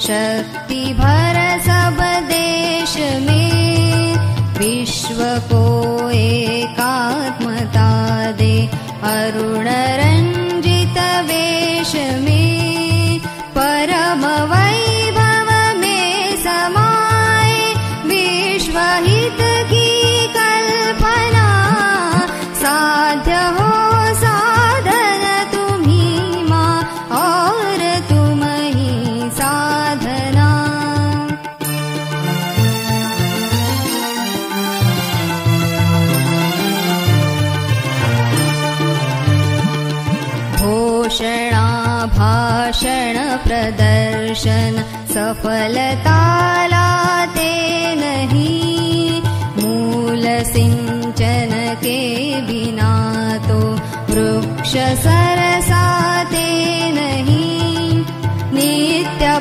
शक्ति भर सब देश में, विश्व को एकात्मता दे अरुण रंजित वेश में, परम वैभव में समाए विश्वहित की कल्पना, साध्य हो साधन तुम्ही मां और तुम ही साधना। घोषणा भाषण प्रदर्शन सफलता लाते नहीं, मूल सिंचन के बिना तो वृक्ष सरसाते नहीं, नित्य